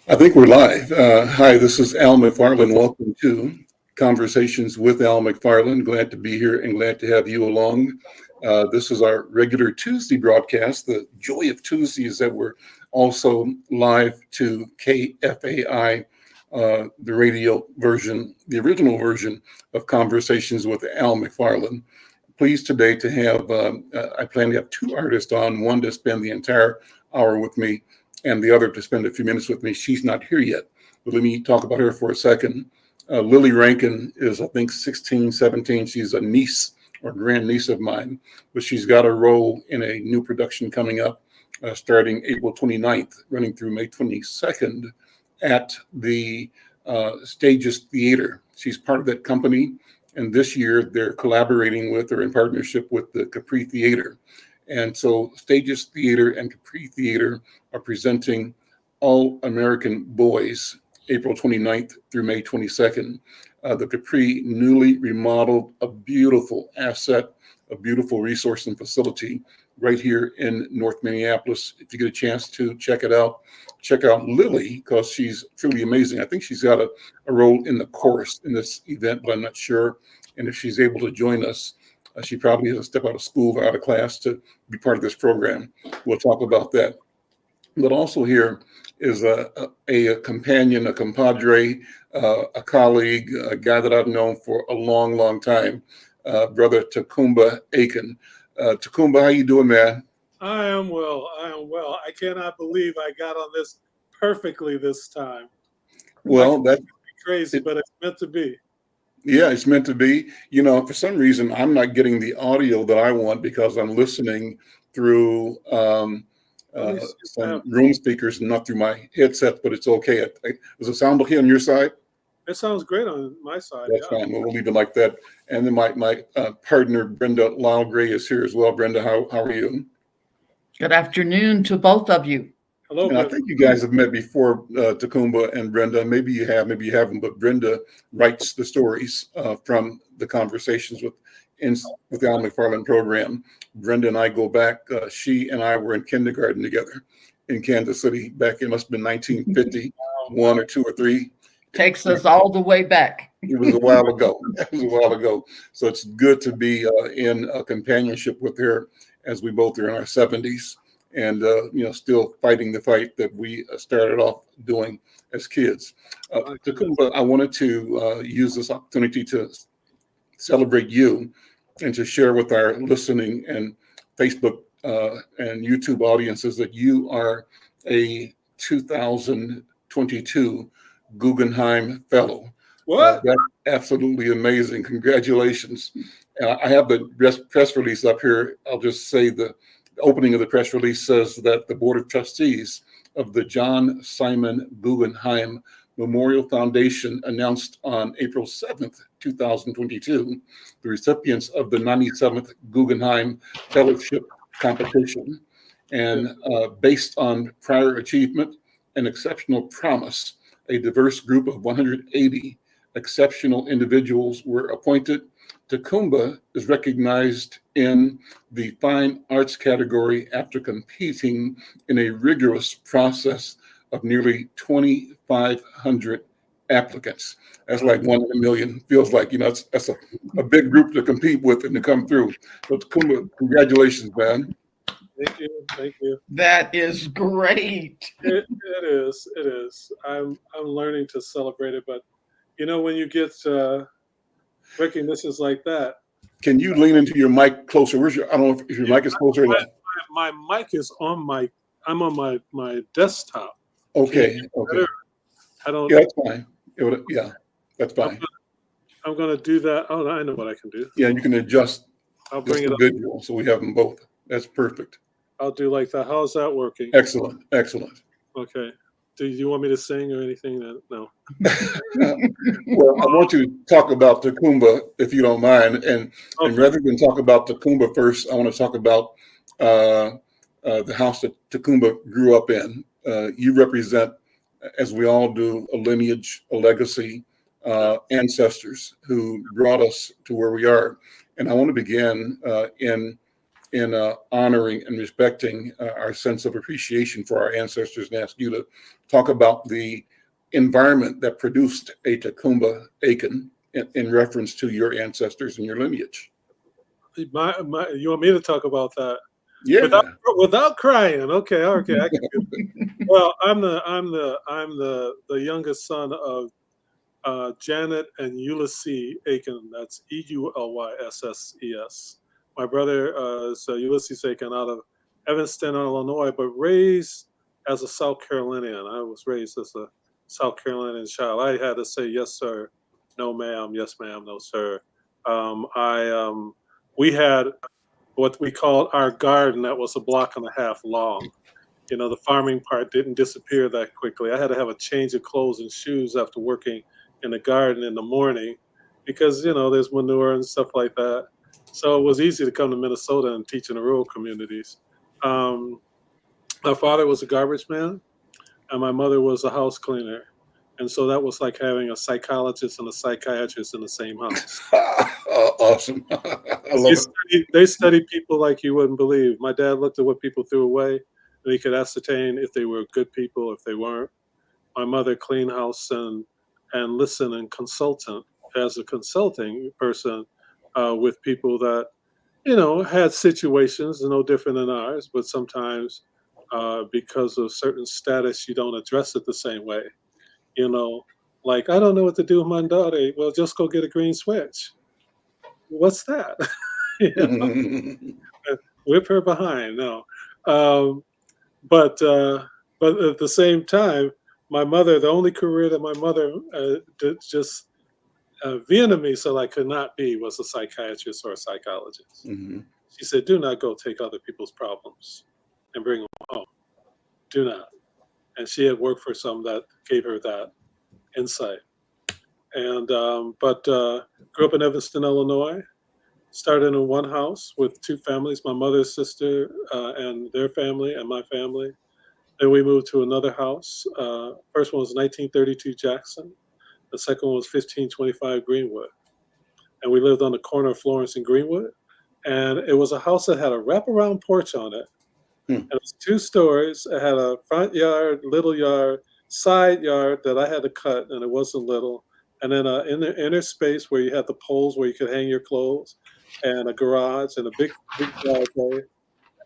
I think we're live. Hi, this is Al McFarlane. Welcome to Conversations with Al McFarlane. Glad to be here and glad to have you along. This is our regular Tuesday broadcast. The joy of Tuesday is that we're also live to KFAI, the radio version, the original version of Conversations with Al McFarlane. Pleased today to have, I plan to have two artists on, one to spend the entire hour with me and the other to spend a few minutes with me. She's not here yet, but let me talk about her for a second. Livv Rankin is, I think, 16, 17. She's a niece or grandniece of mine, but she's got a role in a new production coming up starting April 29th, running through May 22nd at the Stages Theater. She's part of that company, and this year they're collaborating with or in partnership with the Capri Theater. And so Stages Theater and Capri Theater are presenting All American Boys, April 29th through May 22nd. The Capri newly remodeled, a beautiful asset, a beautiful resource and facility right here in North Minneapolis. If you get a chance to check it out, check out Lily, because she's truly amazing. I think she's got a role in the chorus in this event, but I'm not sure. And if she's able to join us, she probably has to step out of school or out of class to be part of this program. We'll talk about that. But also here is a companion, a compadre, a colleague, a guy that I've known for a long, long time, brother Ta-coumba Aitkin. Ta-coumba, how you doing, man? I am well. I cannot believe I got on this perfectly this time. Well, that's crazy, but it's meant to be. Yeah, it's meant to be. You know, for some reason, I'm not getting the audio that I want because I'm listening through some room speakers, not through my headset, but it's okay. Does it sound okay on your side? It sounds great on my side. That's fine. We'll leave it like that. And then my partner, Brenda Lyle-Gray, is here as well. Brenda, how are you? Good afternoon to both of you. Hello, and I think you guys have met before, Ta-coumba and Brenda. Maybe you have, maybe you haven't. But Brenda writes the stories from the conversations with the Al McFarlane program. Brenda and I go back. She and I were in kindergarten together in Kansas City back. It must have been 1951 or 2 or 3. Takes us all the way back. It was a while ago. It was a while ago. So it's good to be in a companionship with her as we both are in our 70s. And, still fighting the fight that we started off doing as kids. Ta-coumba, I wanted to use this opportunity to celebrate you and to share with our listening and Facebook and YouTube audiences that you are a 2022 Guggenheim Fellow. What? That's absolutely amazing. Congratulations. I have the press release up here. I'll just say the opening of the press release says that the Board of Trustees of the John Simon Guggenheim Memorial Foundation announced on April 7th, 2022, the recipients of the 97th Guggenheim Fellowship competition. And based on prior achievement and exceptional promise, a diverse group of 180 exceptional individuals were appointed. Ta-coumba is recognized in the fine arts category after competing in a rigorous process of nearly 2,500 applicants. That's like 1 in a million. Feels like, that's a big group to compete with and to come through. So Ta-coumba, congratulations, man. Thank you. Thank you. That is great. It is. I'm learning to celebrate it, but when you get recognitions like that. Can you lean into your mic closer? I don't know if your mic is closer or not. My mic is on I'm on my desktop. Okay. I don't. Yeah, that's fine. That's fine. I'm going to do that. Oh, I know what I can do. Yeah, you can adjust. I'll bring it up. Visual, so we have them both. That's perfect. I'll do like that. How's that working? Excellent. Okay. Do you want me to sing or anything? No. Well, I want you to talk about Ta-coumba, if you don't mind. And rather than talk about Ta-coumba first, I want to talk about the house that Ta-coumba grew up in. You represent, as we all do, a lineage, a legacy, ancestors who brought us to where we are. And I want to begin in honoring and respecting our sense of appreciation for our ancestors and ask you talk about the environment that produced a Ta-coumba Aikin in reference to your ancestors and your lineage. You want me to talk about that Yeah. without crying? Okay, I can do that. Well, I'm the youngest son of Janet and Ulysses Aiken. That's Eulysses. My brother is Ulysses Aiken out of Evanston, Illinois, but raised as a South Carolinian. I was raised as a South Carolinian child. I had to say yes, sir, no, ma'am, yes, ma'am, no, sir. We had what we called our garden that was a block and a half long. You know, the farming part didn't disappear that quickly. I had to have a change of clothes and shoes after working in the garden in the morning because, you know, there's manure and stuff like that. So it was easy to come to Minnesota and teach in the rural communities. My father was a garbage man and my mother was a house cleaner. And so that was like having a psychologist and a psychiatrist in the same house. Awesome. I love it. They study people like you wouldn't believe. My dad looked at what people threw away and he could ascertain if they were good people, if they weren't. My mother cleaned house and listen and consultant as a consulting person with people that, you know, had situations no different than ours, but sometimes because of certain status, you don't address it the same way. You know, like, I don't know what to do with my daughter. Well, just go get a green switch. What's that? You know, whip her behind. No. Um, but at the same time, my mother, the only career that my mother did just vehemented me so I could not be was a psychiatrist or a psychologist. Mhm. She said, "Do not go take other people's problems and bring them home. Do not." And she had worked for some that gave her that insight. And grew up in Evanston, Illinois. Started in one house with two families: my mother's sister and their family, and my family. Then we moved to another house. First one was 1932 Jackson. The second one was 1525 Greenwood. And we lived on the corner of Florence and Greenwood. And it was a house that had a wraparound porch on it. Hmm. It was 2 stories. It had a front yard, little yard, side yard that I had to cut, and it wasn't little. And then in the inner space where you had the poles where you could hang your clothes, and a garage and a big driveway.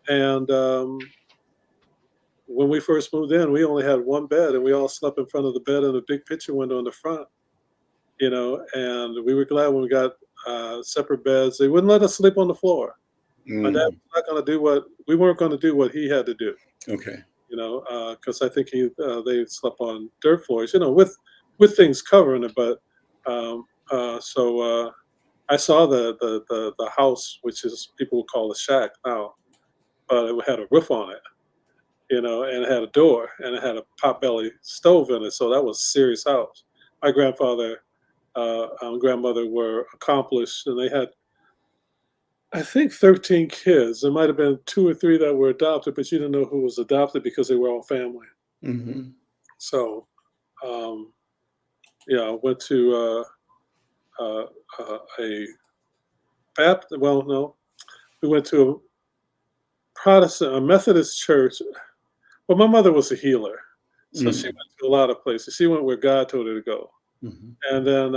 And when we first moved in, we only had one bed, and we all slept in front of the bed and a big picture window in the front. You know, and we were glad when we got separate beds. They wouldn't let us sleep on the floor. My dad was not going to do we weren't going to do what he had to do. Okay. You know, because I think they slept on dirt floors. You know, with things covering it. But I saw the house, which is people would call a shack now, but it had a roof on it. You know, and it had a door, and it had a potbelly stove in it. So that was a serious house. My grandfather and grandmother were accomplished, and they had, I think, 13 kids. There might have been 2 or 3 that were adopted, but you didn't know who was adopted because they were all family. Mm-hmm. So, yeah, I went to a Baptist. Well, no, we went to a Methodist church. Well, my mother was a healer, so she went to a lot of places. She went where God told her to go, and then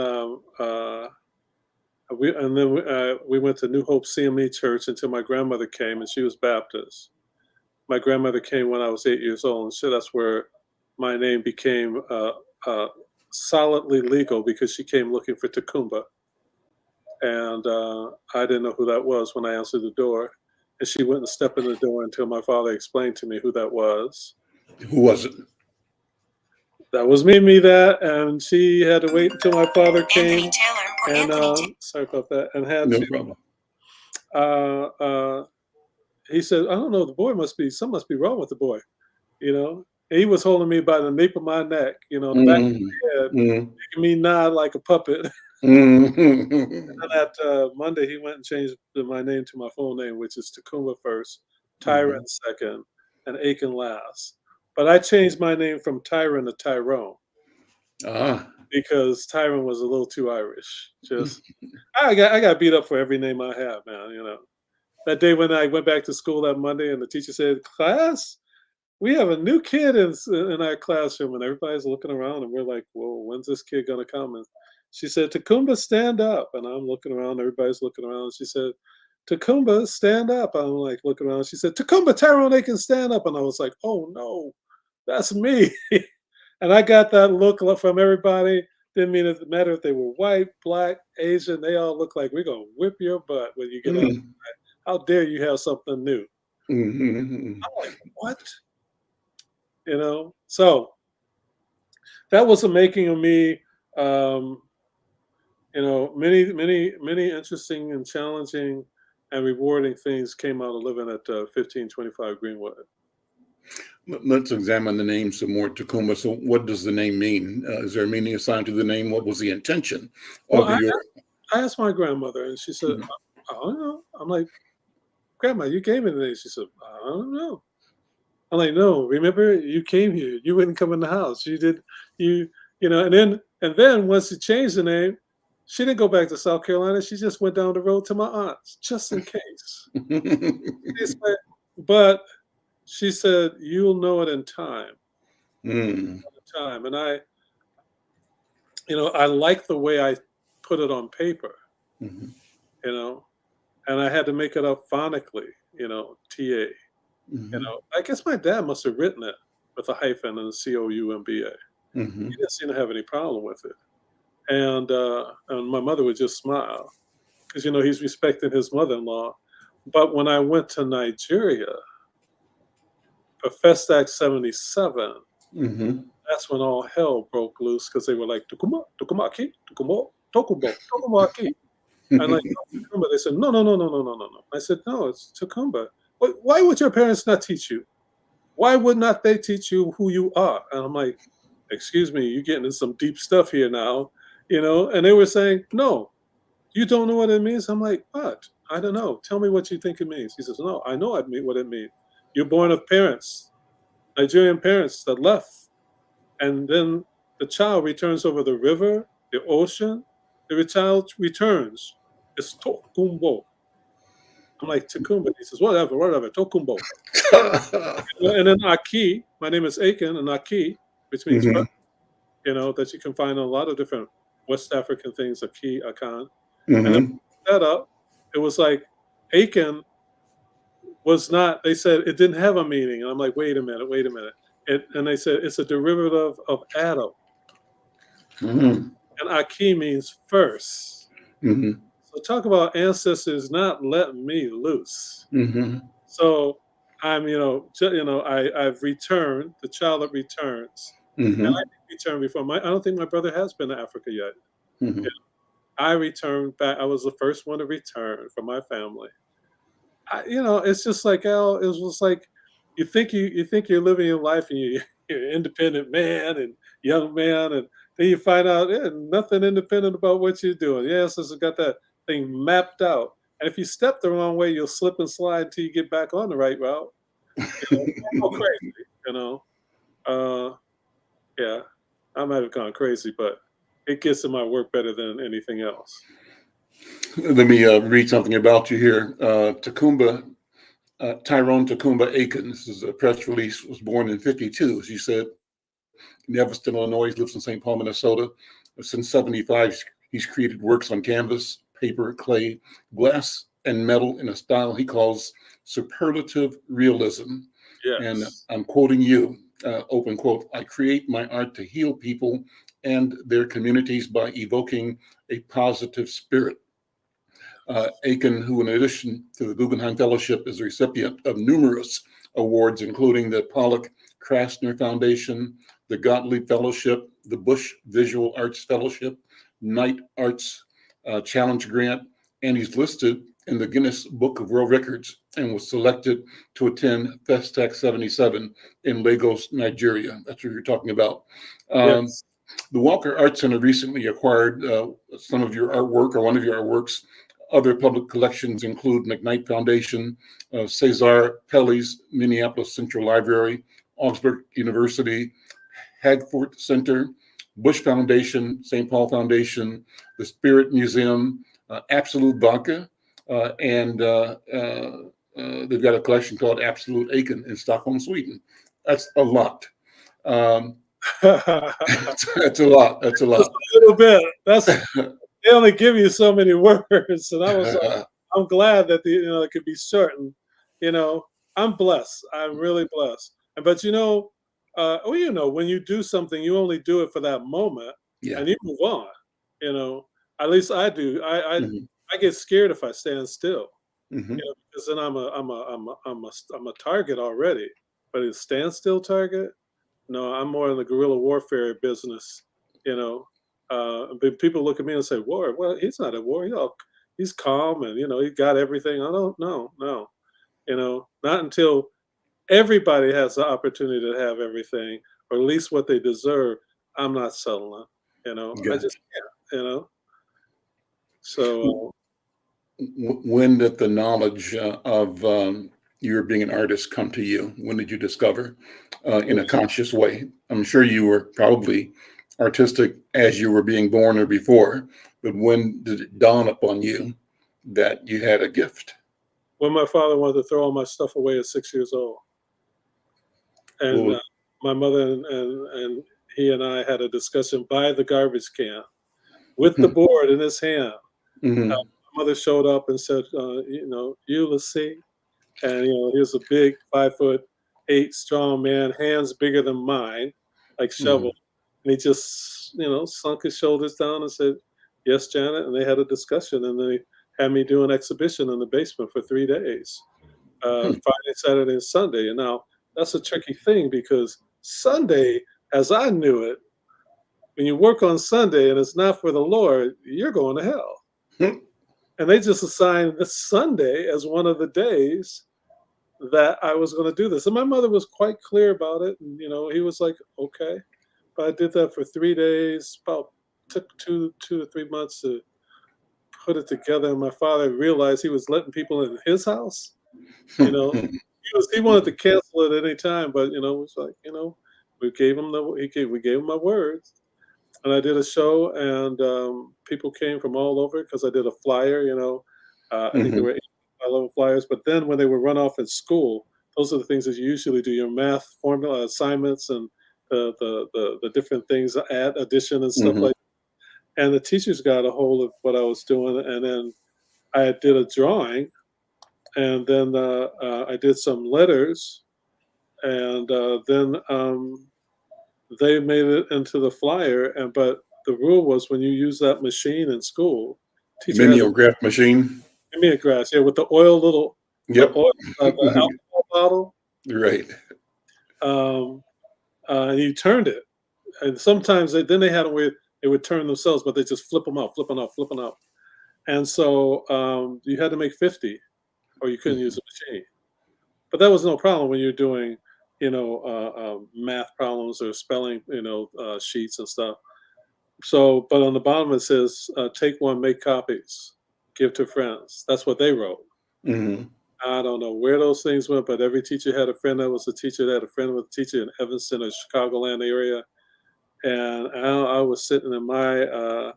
we went to New Hope CME Church until my grandmother came, and she was Baptist. My grandmother came when I was 8 years old, and so that's where my name became solidly legal because she came looking for Tacumba, and I didn't know who that was when I answered the door, and she wouldn't step in the door until my father explained to me who that was. Who was it? That was that, and she had to wait until my father came. And sorry about that. And had No to. problem. He said, "I don't know. The boy something must be wrong with the boy." You know, and he was holding me by the nape of my neck, you know, the back of my head, making me nod like a puppet. And that Monday, he went and changed my name to my full name, which is Tacumba first, Tyrone second, and Aiken last. But I changed my name from Tyrone to Tyrone because Tyrone was a little too Irish. Just I got beat up for every name I have, man. You know, that day when I went back to school that Monday and the teacher said, "Class, we have a new kid in our classroom, and everybody's looking around, and we're like, "Whoa, when's this kid gonna come?" And she said, "Tacumba, stand up." And I'm looking around, everybody's looking around. And she said, "Tacumba, stand up." I'm like looking around. She said, "Tacumba, Tyrone Aiken, stand up." And I was like, "Oh no, that's me." And I got that look from everybody. Didn't mean it matter if they were white, black, Asian. They all look like we're gonna whip your butt when you get up. Mm, How dare you have something new? mhm, I'm like, what? So that was the making of me. Um, many interesting and challenging and rewarding things came out of living at 1525 Greenwood. Let's examine the name some more, Tacumba. So what does the name mean? Is there a meaning assigned to the name? What was the intention Well, of your? I asked my grandmother, and she said, Mhm. I don't know. I'm like, Grandma, you gave me the name. She said, I don't know. I'm like, no, remember you came here. You wouldn't come in the house. You did, you, and then once you changed the name, she didn't go back to South Carolina. She just went down the road to my aunt's, just in case. She said, but she said, you'll know it in time. Mm, Time. And I like the way I put it on paper, mhm, you know, and I had to make it up phonically, TA. mhm, I guess my dad must have written it with a hyphen and COUMBA. mhm. He didn't seem to have any problem with it. And my mother would just smile because, he's respecting his mother-in-law. But when I went to Nigeria for Festac 77, Mhm. that's when all hell broke loose because they were like, Tukuma, Tukuma Aki, Tukumo, Tokumbo, Tokuma Aki. And like, "No, Tacumba." They said, no, no, no, no, no, no, no, no. I said, no, it's Tacumba. Why would your parents not teach you? Why would not they teach you who you are? And I'm like, excuse me, you're getting into some deep stuff here now, And they were saying, no, you don't know what it means. I'm like, what? I don't know. Tell me what you think it means. He says, no, I know what it means. You're born of parents, Nigerian parents that left. And then the child returns over the river, the ocean. The child returns. It's Tokumbo. I'm like, Tacumba. He says, whatever, Tokumbo. And then Aki, my name is Aiken, and Aki, which means Mhm, that you can find on a lot of different West African things, Aki, Akan. And then mhm. that up, it was like Aiken was not, they said it didn't have a meaning. And I'm like, wait a minute. And they said it's a derivative of Adam. Mhm, And Aki means first. mhm, So talk about ancestors not letting me loose. mhm, So I'm, I've returned, the child that returns. And I mhm, did return before. I don't think my brother has been to Africa yet. mhm. I returned back. I was the first one to return from my family. It's just like Al. It was just like you think you're living your life and you're an independent man and young man, and then you find out nothing independent about what you're doing. Yes, it's got that thing mapped out, and if you step the wrong way, you'll slip and slide until you get back on the right route. Go crazy, you know. Uh, yeah, I might have gone crazy, but it gets in my work better than anything else. Let me read something about you here. Tyrone Tacumba Aiken, this is a press release, was born in 52, as you said, in Evanston, Illinois, lives in St. Paul, Minnesota. Since 75, he's created works on canvas, paper, clay, glass, and metal in a style he calls superlative realism. And Yes. I'm quoting you, open quote, "I create my art to heal people and their communities by evoking a positive spirit." Aiken, who in addition to the Guggenheim Fellowship is a recipient of numerous awards, including the Pollock Krasner Foundation, the Gottlieb Fellowship, the Bush Visual Arts Fellowship, Knight Arts Challenge Grant, and he's listed in the Guinness Book of World Records and was selected to attend Festac 77 in Lagos, Nigeria. That's what you're talking about. Um, Yes. the Walker Art Center recently acquired some of your artwork or one of your artworks. Other public collections include McKnight Foundation, Cesar Pelli's Minneapolis Central Library, Augsburg University, Hagfort Center, Bush Foundation, St. Paul Foundation, the Spirit Museum, Absolute Vodka, and they've got a collection called Absolute Aiken in Stockholm, Sweden. That's a lot. That's That's a lot. That's a a lot. little bit. They only give you so many words, and I was like, I'm glad that it could be shortened. You know, I'm blessed. I'm really blessed. But when you do something, you only do it for that moment, Yeah. and you move on. You know, at least I do. Mhm. I get scared if I stand still. Mhm. Because then I'm a target already. But a standstill target? No, I'm more in the guerrilla warfare business. You know, but people look at me and say, "War? Well, he's not at war. He's calm and he got everything." I don't know, no. Not until everybody has the opportunity to have everything, or at least what they deserve. I'm not settling. I Gotcha. just can't. So When did the knowledge of your being an artist come to you? When did you discover in a conscious way? I'm sure you were probably artistic as you were being born or before, but when did it dawn upon you that you had a gift? when my father wanted to throw all my stuff away at 6 years old, and Well, my mother and he and I had a discussion by the garbage can with the board in his hand. mhm, My mother showed up and said, Ulysses, and here's a big 5'8" strong man, hands bigger than mine, like shovel, mhm, and he just sunk his shoulders down and said, "Yes, Janet," and they had a discussion, and they had me do an exhibition in the basement for 3 days, hmm, Friday, Saturday, and Sunday. And now that's a tricky thing because Sunday, as I knew it, when you work on Sunday and it's not for the Lord, you're going to hell. hmm, And they just assigned this Sunday as one of the days that I was going to do this. And my mother was quite clear about it. And, he was like, okay. But I did that for 3 days, took 2 to 3 months to put it together. And my father realized he was letting people in his house. You know, he wanted to cancel it at any time, but it was like, we gave him my words. And I did a show, and people came from all over because I did a flyer. I think there mhm, were 8 flyers. But then when they were run off in school, those are the things that you usually do: your math formula assignments and the different things, add, addition, and stuff mhm, like. And the teachers got a hold of what I was doing, and then I did a drawing, and then I did some letters, and then they made it into the flyer. But the rule was when you use that machine in school, teacher had to mimeograph machine. give me a grass, yeah, with the oil the Yep. oil, the alcohol bottle, Right. um, and you turned it. And sometimes then they had a way they would turn themselves, but they just flip them out, flipping out, flipping out. And so you had to make 50, or you couldn't use the machine. But that was no problem when you're doing, math problems or spelling, sheets and stuff. So, but on the bottom it says, take one, make copies, give to friends. That's what they wrote. Mhm, I don't know where those things went, but every teacher had a friend that was a teacher that had a friend with a teacher in Evanston or Chicagoland area. And I was sitting in my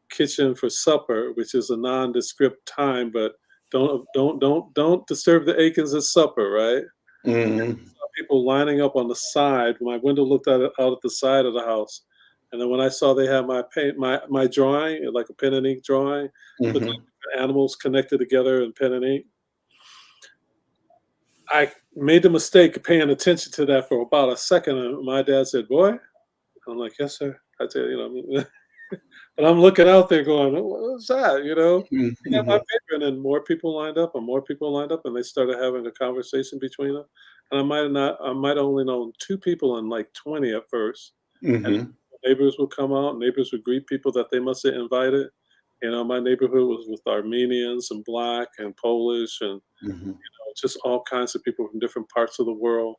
kitchen for supper, which is a nondescript time, but don't disturb the Aikens at supper, right? mhm, People lining up on the side. My window looked out at the side of the house, and then when I saw they had my drawing, like a pen and ink drawing, looked mhm. like animals connected together in pen and ink. I made the mistake of paying attention to that for about a second, and my dad said, "Boy," I'm like, "Yes, sir." I tell you, but I'm looking out there going, "What's that?" Mhm, I got my mhm, paper, and then more people lined up, and more people lined up, and they started having a conversation between them. And I might have only known 2 people in like 20 at first. And mhm, neighbors would come out, neighbors would greet people that they must have invited. My neighborhood was with Armenians and Black and Polish and mhm. just all kinds of people from different parts of the world.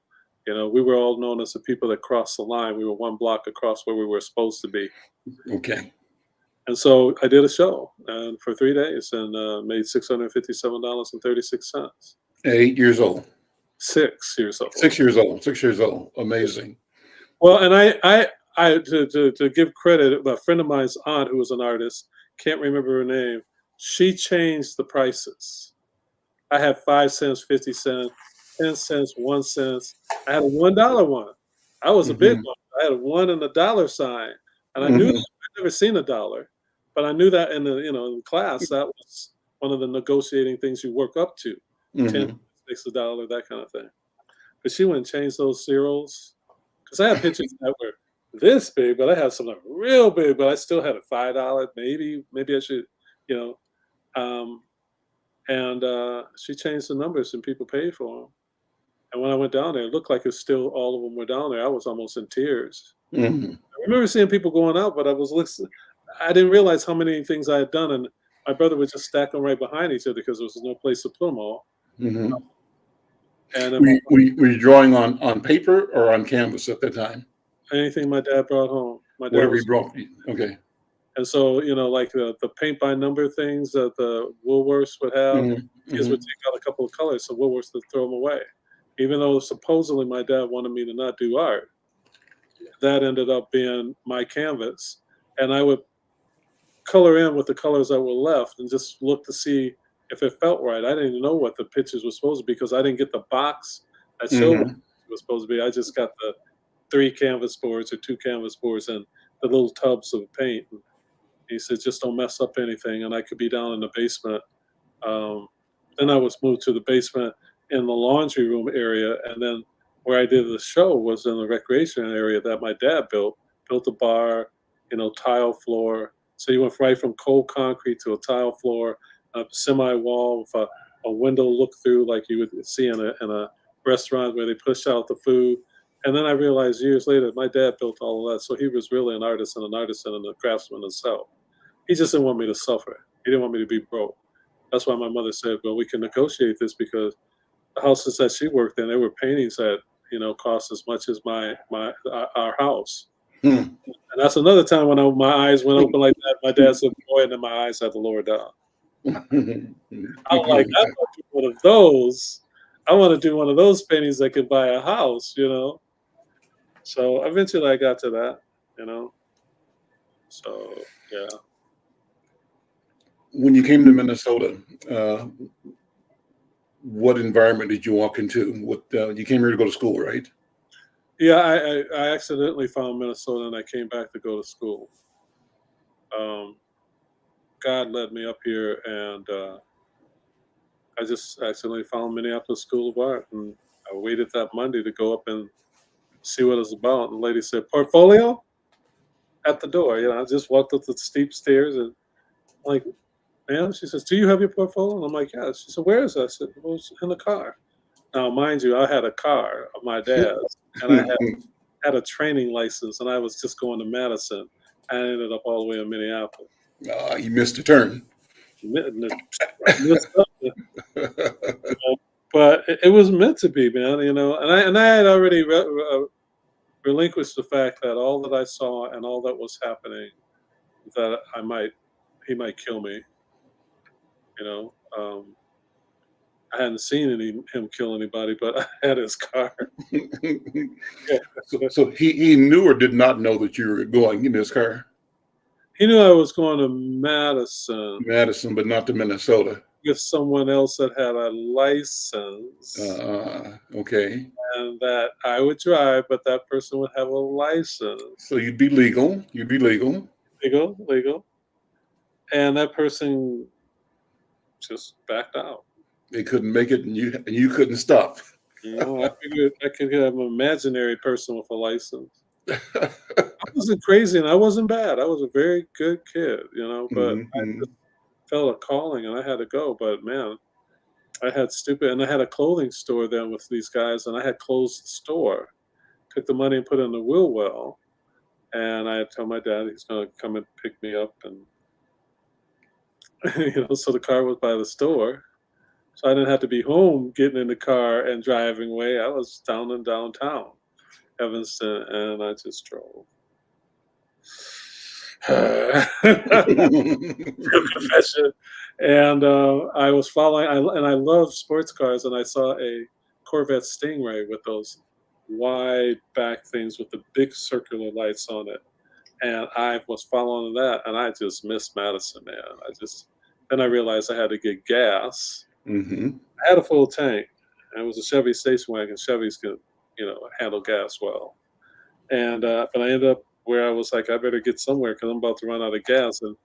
We were all known as the people that crossed the line. We were one block across where we were supposed to be. Okay. And so I did a show and for 3 days and made $657.36. At 8 years old. 6 years old. 6 years old. 6 years old. Amazing. Well, and I to give credit, a friend of mine's aunt who was an artist, can't remember her name. She changed the prices. I had 5 cents, 50 cents. 10 cents, 1 cent. I had a $1 one. I was a big one. I had a $1 and a dollar sign, and I knew that. I'd never seen a dollar, but I knew that in the in class that was one of the negotiating things you work up to. 10 makes a dollar, that kind of thing. But she wouldn't change those zeros because I had pictures that were this big, but I had some that were real big, but I still had a $5. Maybe I should, you know. And she changed the numbers and people paid for them. And when I went down there, it looked like it's still all of them were down there. I was almost in tears. I remember seeing people going out, but I was listening. I didn't realize how many things I had done, and my brother would just stack them right behind each other because there was no place to put them all. And were you drawing on paper or on canvas at that time? Anything my dad brought home. My dad Whatever he brought. Okay. And so, like the paint by number things that the Woolworths would have, kids would take out a couple of colors, so Woolworths would throw them away. Even though supposedly my dad wanted me to not do art, that ended up being my canvas. And I would color in with the colors that were left and just look to see if it felt right. I didn't even know what the pictures were supposed to be because I didn't get the box that showed what it was supposed to be. I just got the 3 canvas boards or 2 canvas boards and the little tubs of paint. And he said, just don't mess up anything. And I could be down in the basement. Then I was moved to the basement in the laundry room area. And then where I did the show was in the recreation area that my dad built a bar, tile floor. So you went right from cold concrete to a tile floor, a semi-wall with a window look through like you would see in a restaurant where they push out the food. And then I realized years later, my dad built all of that. So he was really an artist and a craftsman himself. He just didn't want me to suffer. He didn't want me to be broke. That's why my mother said, well, we can negotiate this because the houses that she worked in, they were paintings that, cost as much as our house. And that's another time when my eyes went open like that. My dad said, boy, and then my eyes had to lower down. I'm like, I want to do one of those. I want to do one of those paintings that could buy a house, So eventually I got to that, So, yeah. When you came to Minnesota, what environment did you walk into? You came here to go to school, right? Yeah, I accidentally found Minnesota and I came back to go to school. God led me up here and I just accidentally found Minneapolis School of Art and I waited that Monday to go up and see what it was about. And the lady said, portfolio? At the door. I just walked up the steep stairs and I'm like, ma'am, she says, do you have your portfolio? And I'm like, yeah. She said, where is it? I said, well, it's in the car. Now, mind you, I had a car of my dad's and I had a training license and I was just going to Madison. I ended up all the way in Minneapolis. You missed a turn. But it was meant to be, man, and I had already relinquished the fact that all that I saw and all that was happening, that he might kill me, I hadn't seen him kill anybody, but I had his car. So he knew or did not know that you were going in his car? He knew I was going to Madison. Madison, but not to Minnesota. With someone else that had a license. Okay. And that I would drive, but that person would have a license. So you'd be legal. Legal. And that person just backed out. They couldn't make it, and you couldn't stop. I figured I could have an imaginary person with a license. I wasn't crazy and I wasn't bad. I was a very good kid, but I just felt a calling and I had to go. But man, I had a clothing store then with these guys and I had closed the store, took the money and put it in the wheel well. And I had told my dad he's going to come and pick me up. And, so the car was by the store. So I didn't have to be home getting in the car and driving away. I was down in downtown Evanston and I just drove. Confession. And I was following, and I love sports cars, and I saw a Corvette Stingray with those wide back things with the big circular lights on it. And I was following that, and I just missed Madison, man. Then I realized I had to get gas. I had a full tank, and it was a Chevy station wagon. Chevys can, handle gas well. And but I ended up where I was like, I better get somewhere because I'm about to run out of gas. And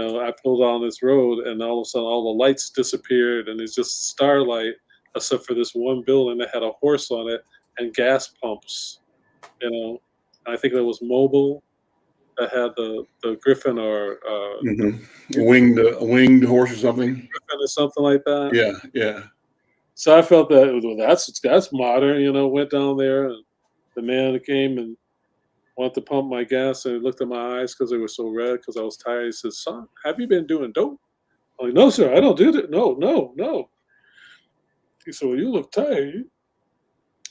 I pulled on this road, and all of a sudden, all the lights disappeared, and it's just starlight, except for this one building that had a horse on it and gas pumps. I think that was Mobile that had the Griffin or Winged horse or something. Griffin or something like that. Yeah, yeah. So I felt that that's modern. Went down there, and the man came and wanted to pump my gas, and he looked at my eyes because they were so red because I was tired. He said, "Son, have you been doing dope?" I'm like, "No, sir, I don't do that. No, no, no." He said, "Well, you look tired.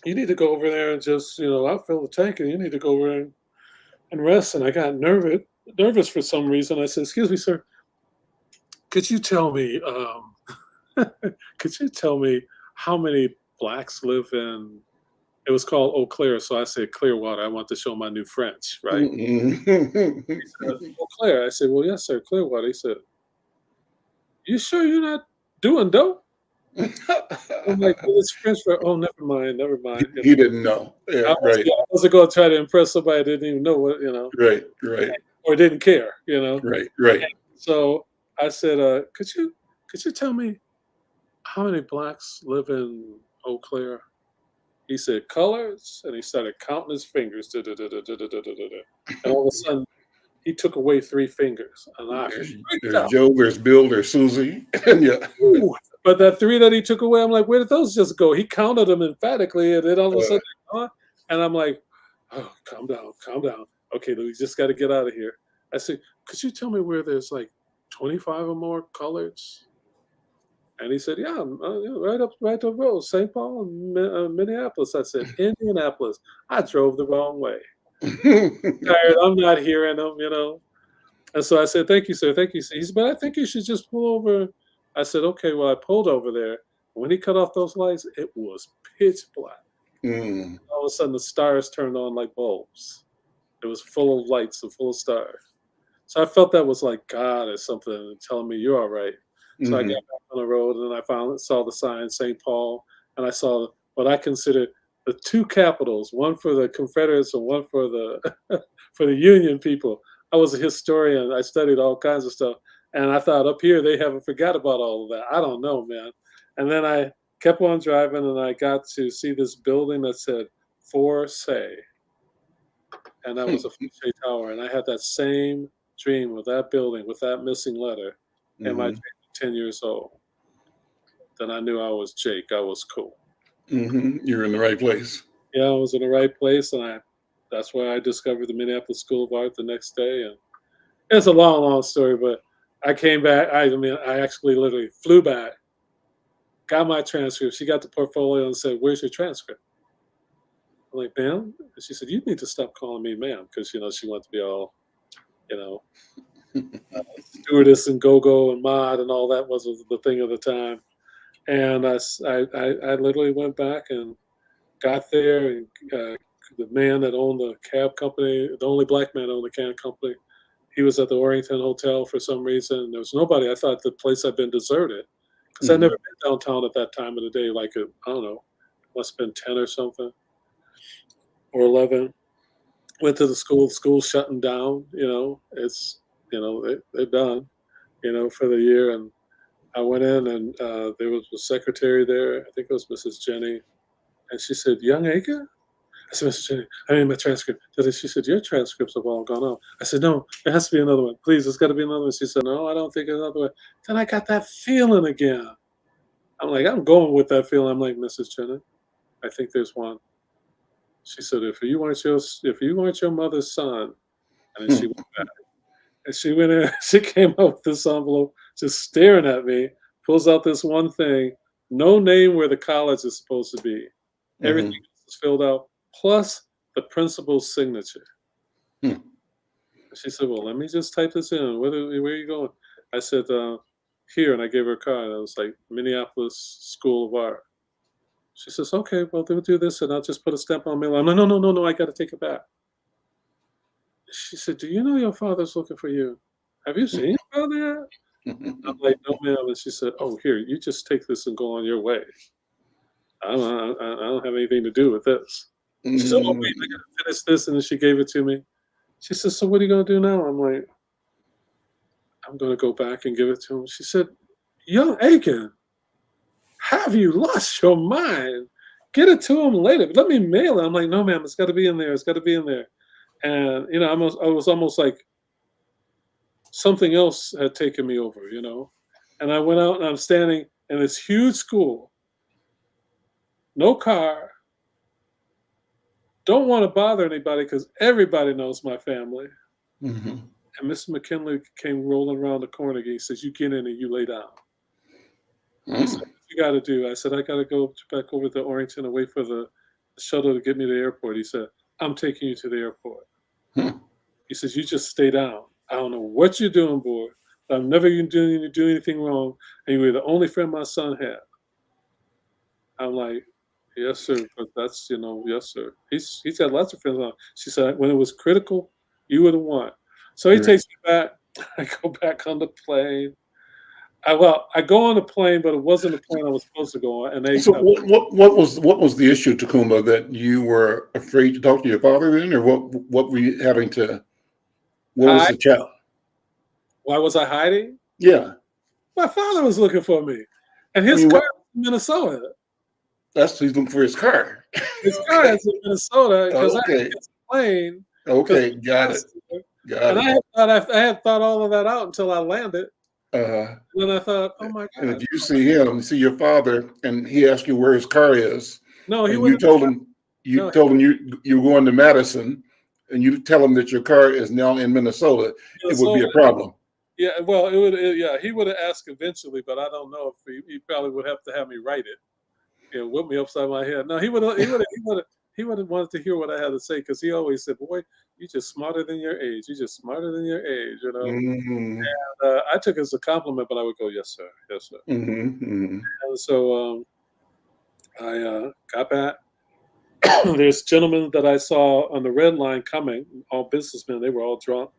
You need to go over there and just, I'll fill the tank, and you need to go over there and rest." And I got nervous for some reason. I said, "Excuse me, sir, could you tell me, how many blacks live in?" It was called Eau Claire, so I said Clearwater. I want to show my new French, right? He said, Eau Claire. I said, "Well, yes, sir, Clearwater." He said, "You sure you're not doing dope?" I'm like, "Well, it's French for." Oh, never mind. He didn't know. Yeah, right. I wasn't going to try to impress somebody that didn't even know what, Right. or didn't care, Right. So I said, could you tell me how many blacks live in Eau Claire?" He said, "Colors," and he started counting his fingers. And all of a sudden, he took away 3 fingers. And I freaked There's out. Joe, there's Bill, there's Susie. Yeah. Ooh. But that 3 that he took away, I'm like, where did those just go? He counted them emphatically, and then all of a sudden, and I'm like, "Oh, calm down. Okay, we just got to get out of here." I said, "Could you tell me where there's like 25 or more colors?" And he said, "Yeah, right up the road, St. Paul and Minneapolis." I said, "Indianapolis." I drove the wrong way. Tired. I'm not hearing him. And so I said, "Thank you, sir. Thank you, sir." He said, "But I think you should just pull over." I said, "Okay." Well, I pulled over there. When he cut off those lights, it was pitch black. All of a sudden, the stars turned on like bulbs. It was full of lights and full of stars. So I felt that was like God or something telling me, "You're all right." So I got back on the road, and then I finally saw the sign, St. Paul, and I saw what I considered the 2 capitals, one for the Confederates and one for the for the Union people. I was a historian. I studied all kinds of stuff, and I thought up here they haven't forgot about all of that. I don't know, man. And then I kept on driving, and I got to see this building that said "For Say," and that was a Forte Tower. And I had that same dream with that building with that missing letter in my dream at 10 years old. Then I knew I was Jake. I was cool. You're in the right place. Yeah, I was in the right place, and that's where I discovered the Minneapolis School of Art the next day. And it's a long, long story, but I came back. I actually literally flew back, got my transcript. She got the portfolio and said, "Where's your transcript?" I'm like, "Ma'am?" And she said, "You need to stop calling me ma'am," because she wanted to be all, stewardess and go-go and mod and all that was the thing of the time. And I literally went back and got there, and the man that owned the cab company, the only black man that owned the cab company, he was at the Orrington Hotel for some reason. There was nobody. I thought the place had been deserted because I'd never been downtown at that time of the day. Like, I don't know, must have been 10 or something or 11. Went to the school shutting down. It's they're done. For the year. And I went in, and there was a secretary there. I think it was Mrs. Jenny, and she said, "Young Aiken?" I said, "Mrs. Jenny, I need my transcript." She said, "Your transcripts have all gone out." I said, "No, there has to be another one. Please, there's got to be another one." She said, "No, I don't think there's another one." Then I got that feeling again. I'm like, I'm going with that feeling. I'm like, "Mrs. Jenny, I think there's one." She said, if you weren't your mother's son," and then she went back. And she went in, she came up with this envelope, just staring at me, pulls out this one thing, no name where the college is supposed to be. Everything is filled out, plus the principal's signature. She said, "Well, let me just type this in. Where are you going?" I said, "Here," and I gave her a card. It was like Minneapolis School of Art. She says, "Okay, well, we'll do this, and I'll just put a stamp on mail." I'm like, no, I got to take it back. She said, "Do you know your father's looking for you? Have you seen your father yet?" I'm like, "No, ma'am." And she said, "Oh, here, you just take this and go on your way." I don't have anything to do with this. She said, oh, wait, I got to finish this. And then she gave it to me. She said, so what are you going to do now? I'm like, I'm going to go back and give it to him. She said, young Aiken, have you lost your mind? Get it to him later. Let me mail it. I'm like, no, ma'am, it's got to be in there. It's got to be in there. And, you know, I was almost like something else had taken me over, you know. And I went out and I'm standing in this huge school, no car, don't want to bother anybody because everybody knows my family. Mm-hmm. And Mr. McKinley came rolling around the corner again. He says, you get in and you lay down. He said, what you got to do? I said, I got to go back over to Orrington and wait for the shuttle to get me to the airport. He said, I'm taking you to the airport. He says, you just stay down. I don't know what you're doing, boy. But I'm never going to do anything wrong. And you were the only friend my son had. I'm like, yes, sir. But that's, you know, yes, sir. He's got lots of friends on. She said, when it was critical, you were the one. So he takes me back. I go back on the plane. I go on the plane, but it wasn't the plane I was supposed to go on. And So what was the issue, Tacumba, that you were afraid to talk to your father in, or what were you having to? What was the challenge? Why was I hiding? Yeah, My father was looking for me, and his car was in Minnesota. He's looking for his car. His car is in Minnesota because I had to get the plane. Okay, got it. And I had thought all of that out until I landed. And then I thought, oh my God. And if you see your father, and he asks you where his car is, no, and you told him you're going to Madison, and you tell him that your car is now in Minnesota, it would be a problem. Yeah, well, he would have asked eventually, but I don't know if he probably would have to have me write it. You know, whip me upside my head. No, he would have wanted to hear what I had to say, because he always said, boy, you're just smarter than your age. You're just smarter than your age, you know. Mm-hmm. And I took it as a compliment, but I would go, yes, sir. Yes, sir. Mm-hmm. And so I got back. There's gentlemen that I saw on the red line coming, all businessmen. They were all drunk.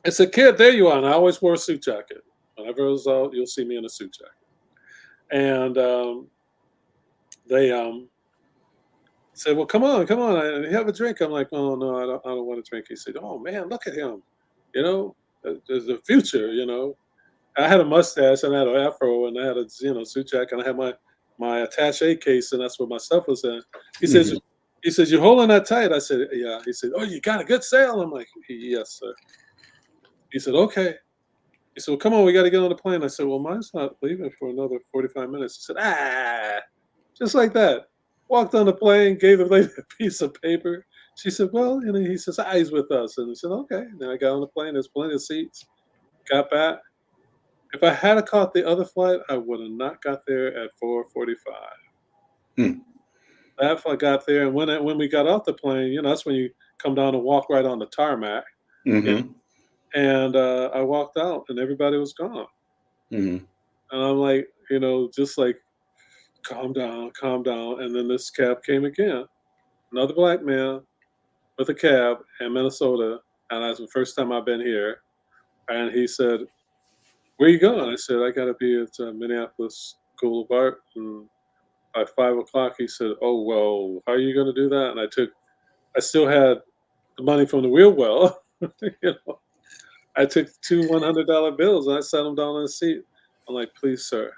I said, kid, there you are. And I always wore a suit jacket. Whenever I was out, you'll see me in a suit jacket. And they said, well, come on, and have a drink. I'm like, oh, no, I don't want to drink. He said, oh, man, look at him. You know, there's the future, you know. I had a mustache and I had an afro and I had a, suit jacket, and I had my attache case, and that's where my stuff was in. He says, you're holding that tight. I said, yeah. He said, oh, you got a good sale? I'm like, yes, sir. He said, okay. He said, well, come on, we got to get on the plane. I said, well, mine's not leaving for another 45 minutes. He said, just like that. Walked on the plane, gave the lady a piece of paper. She said, well, he says, he's with us. And he said, okay. Then I got on the plane. There's plenty of seats. Got back. If I had caught the other flight, I would have not got there at 4:45. After I got there, and when we got off the plane, that's when you come down and walk right on the tarmac. Mm-hmm. And I walked out, and everybody was gone. Mm-hmm. And I'm like, just like, calm down. And then this cab came again. Another black man with a cab in Minnesota. And that's the first time I've been here. And he said, where you going? I said, I got to be at Minneapolis School of Art. And by 5 o'clock, he said, oh, well, how are you going to do that? And I still had the money from the wheel well. I took 2 $100 bills and I sat them down on the seat. I'm like, please, sir.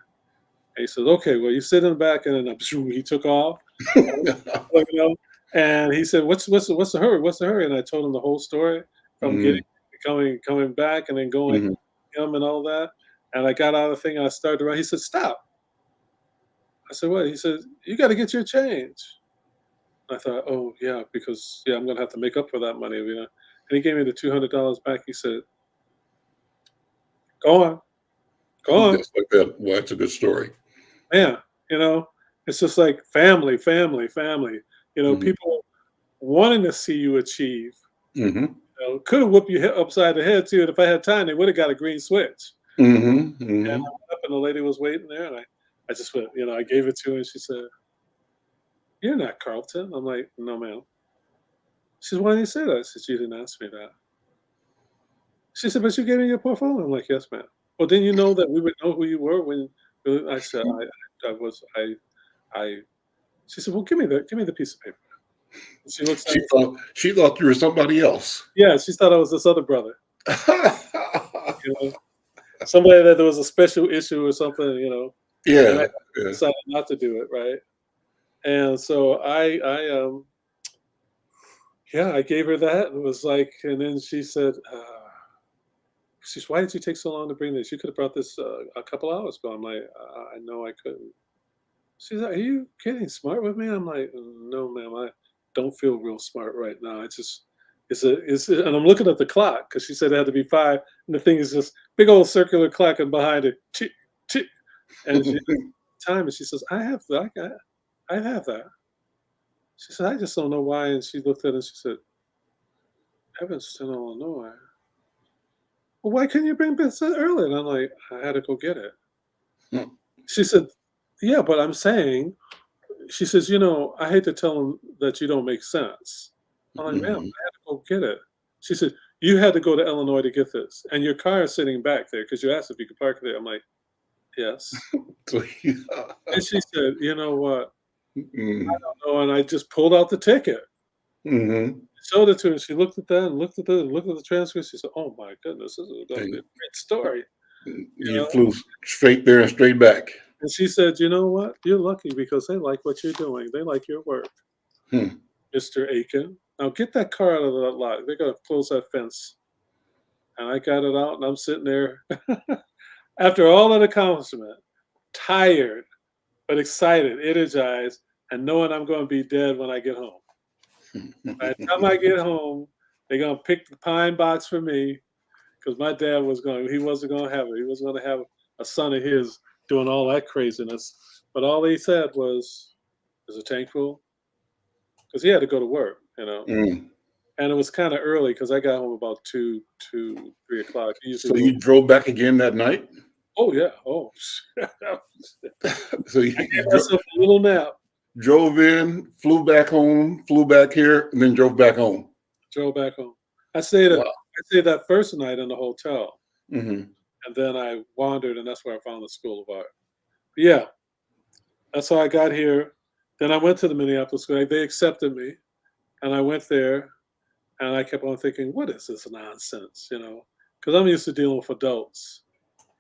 And he says, okay, well, you sit in the back. And then he took off. And he said, what's the hurry? What's the hurry? And I told him the whole story from coming back and then going him and all that. And I got out of the thing and I started to run. He said, stop. I said, what? He said, you got to get your change. I thought, oh, yeah, because, I'm going to have to make up for that money. And he gave me the $200 back. He said, go on. Just like that. Well, that's a good story. Yeah, it's just like family. People wanting to see you achieve. Mm-hmm. Could have whooped you upside the head too. And if I had time, they would have got a green switch. Mm-hmm. And I went up, and the lady was waiting there, and I just went, I gave it to her, and she said, "You're not Carlton." I'm like, "No, ma'am." She said, "Why didn't you say that?" I said, "You didn't ask me that." She said, "But you gave me your portfolio." I'm like, "Yes, ma'am." Well, didn't you know that we would know who you were when? I said, She said, well, give me the piece of paper. And she looks at She me. thought you were somebody else. Yeah, she thought I was this other brother. You know, somebody that there was a special issue or something, you know. And Yeah, I yeah. decided not to do it, right? And so I gave her that and was like, and then she said, why did you take so long to bring this? You could have brought this a couple hours ago. I'm like, I know I couldn't. She's like, are you getting smart with me? I'm like, no, ma'am, I don't feel real smart right now. And I'm looking at the clock because she said it had to be 5, and the thing is just big old circular clock, and behind it, tick, tick, and she time, and she says, I have that. I have that. She said, I just don't know why. And she looked at it and she said, Evanston, Illinois. Well, why couldn't you bring this earlier? And I'm like, I had to go get it. Hmm. She said, yeah, but I'm saying, she says, I hate to tell them that you don't make sense. I'm like, ma'am, I had to go get it. She said, you had to go to Illinois to get this. And your car is sitting back there because you asked if you could park it there. I'm like, yes. And she said, you know what? I don't know. And I just pulled out the ticket. Showed it to her. And she looked at that and looked at the transcript. She said, oh my goodness, this is going to be a great story. You flew straight there and straight back. And she said, you know what? You're lucky because they like what you're doing. They like your work, Mr. Aiken. Now get that car out of that lot. They're going to close that fence. And I got it out, and I'm sitting there after all that accomplishment, tired, but excited, energized, and knowing I'm going to be dead when I get home. By the time I get home, they're going to pick the pine box for me because my dad he wasn't going to have it. He wasn't going to have a son of his doing all that craziness. But all he said was, is the tank full? Because he had to go to work, And it was kind of early because I got home about 2, 3 o'clock. So you drove back again that night? Oh, yeah. Oh. So you I gave myself a little nap. Drove in, flew back home, flew back here, and then drove back home. Drove back home. I stayed that first night in the hotel. Mm-hmm. And then I wandered, and that's where I found the School of Art. But yeah, that's how I got here. Then I went to the Minneapolis School. They accepted me, and I went there, and I kept on thinking, what is this nonsense, Because I'm used to dealing with adults,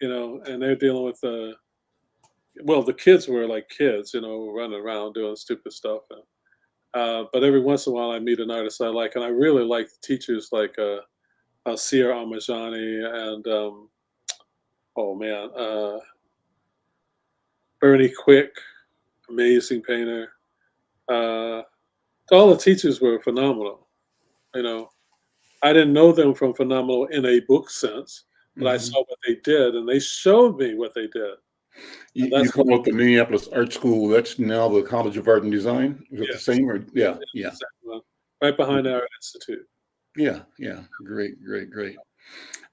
and they're dealing with the kids were like kids, running around doing stupid stuff. But every once in a while, I meet an artist I like, and I really like teachers like Sierra Almajani and Bernie Quick, amazing painter. All the teachers were phenomenal. I didn't know them from phenomenal in a book sense, but I saw what they did, and they showed me what they did. You call it the Minneapolis Art School. That's now the College of Art and Design. Is it the same? Or yeah. Right behind the Art Institute. Yeah. Great.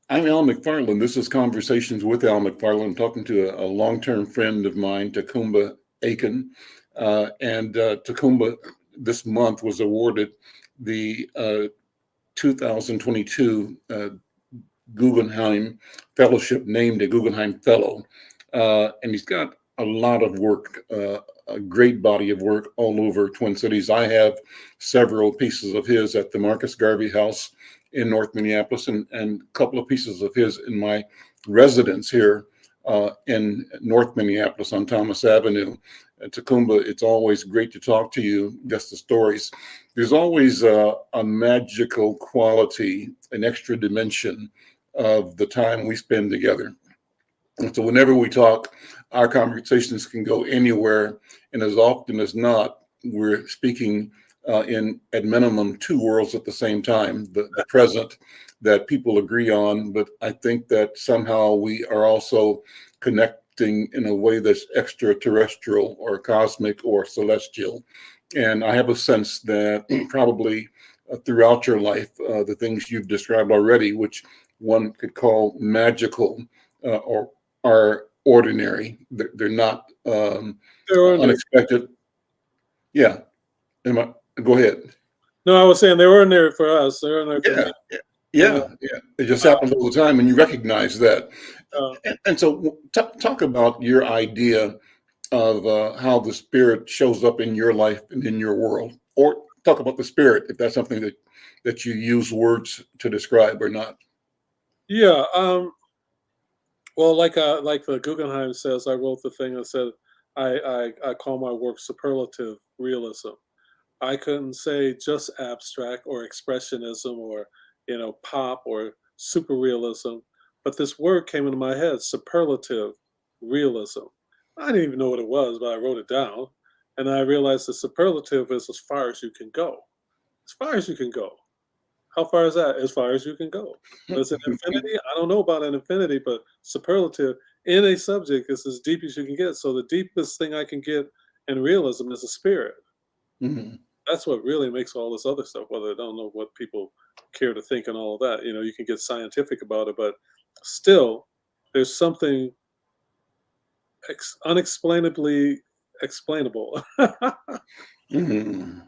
I'm Al McFarlane. This is Conversations with Al McFarlane. I'm talking to a long-term friend of mine, Ta-coumba Aitkin. And Ta-coumba this month was awarded the 2022 Guggenheim Fellowship, named a Guggenheim Fellow. And he's got a lot of work, a great body of work all over Twin Cities. I have several pieces of his at the Marcus Garvey House in North Minneapolis, and a couple of pieces of his in my residence here in North Minneapolis on Thomas Avenue. Ta-coumba, it's always great to talk to you. Just the stories. There's always a magical quality, an extra dimension of the time we spend together. And so whenever we talk, our conversations can go anywhere. And as often as not, we're speaking in, at minimum, 2 worlds at the same time, the present that people agree on. But I think that somehow we are also connecting in a way that's extraterrestrial or cosmic or celestial. And I have a sense that probably throughout your life, the things you've described already, which one could call magical or are ordinary. They're not unexpected. Yeah. Go ahead. No, I was saying they're ordinary for us. They're ordinary. Yeah. It just happens all the time, and you recognize that. And so talk about your idea of how the spirit shows up in your life and in your world, or talk about the spirit if that's something that you use words to describe or not. Yeah. Well, like the Guggenheim says, I wrote the thing that said I call my work superlative realism. I couldn't say just abstract or expressionism or pop or super realism, but this word came into my head, superlative realism. I didn't even know what it was, but I wrote it down, and I realized the superlative is as far as you can go. As far as you can go. How far is that? As far as you can go. Is it infinity? I don't know about an infinity, but superlative in a subject is as deep as you can get. So the deepest thing I can get in realism is a spirit. Mhm. That's what really makes all this other stuff, whether I don't know what people care to think and all of that. You can get scientific about it, but still, there's something unexplainably explainable. Mhm.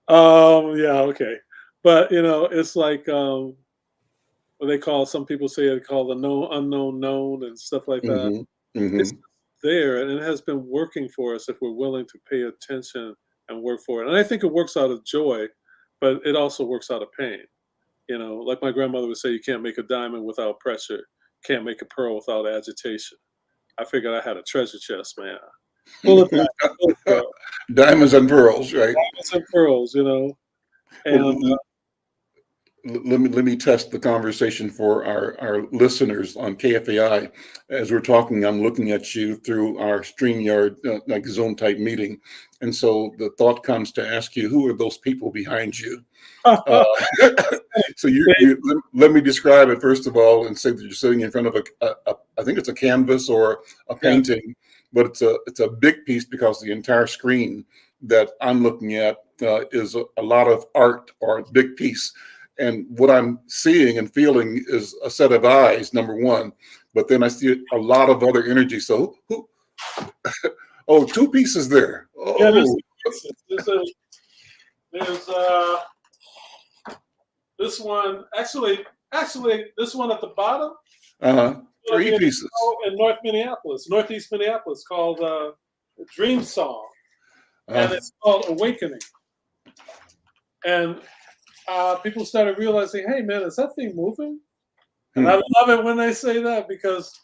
Yeah, okay. But, it's like what they call, some people say it called the known, unknown known and stuff like that. Mhm. It's Mhm. there, and it has been working for us if we're willing to pay attention and work for it. And I think it works out of joy, but it also works out of pain. Like my grandmother would say, you can't make a diamond without pressure, can't make a pearl without agitation. I figured I had a treasure chest, man, full of diamonds, full of pearls, Diamonds and pearls, right? diamonds and pearls, Well, and let me test the conversation for our listeners on KFAI. As we're talking, I'm looking at you through our StreamYard, like Zoom type meeting. And so the thought comes to ask you, who are those people behind you? Uh, so let me describe it first of all and say that you're sitting in front of I think it's a canvas or a yeah, painting, but it's a big piece because the entire screen that I'm looking at is a lot of art or a big piece. And what I'm seeing and feeling is a set of eyes, number one, but then I see a lot of other energy. So oh, two pieces there. yeah. There's Oh, there's this one actually this one at the bottom. Gonna be three a pieces. show in Northeast Minneapolis, called Dream Song, and Uh, it's called Awakening. And people started realizing, hey man, is that thing moving? And I hmm, love it when they say that, because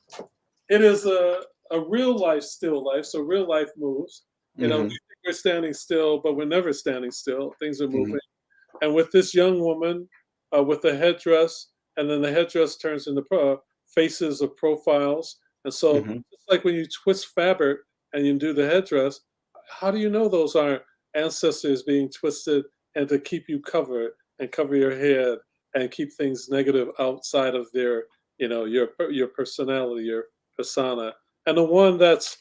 it is a real life still life. So real life moves. We hmm, think we're standing still, but we're never standing still. Things are hmm, moving. And with this young woman with the headdress, and then the headdress turns into faces or profiles. And so, hmm. it's like when you twist fabric and you do the headdress, how do you know those aren't ancestors being twisted and to keep you covered and cover your head and keep things negative outside of their, your personality, your persona. And the one that's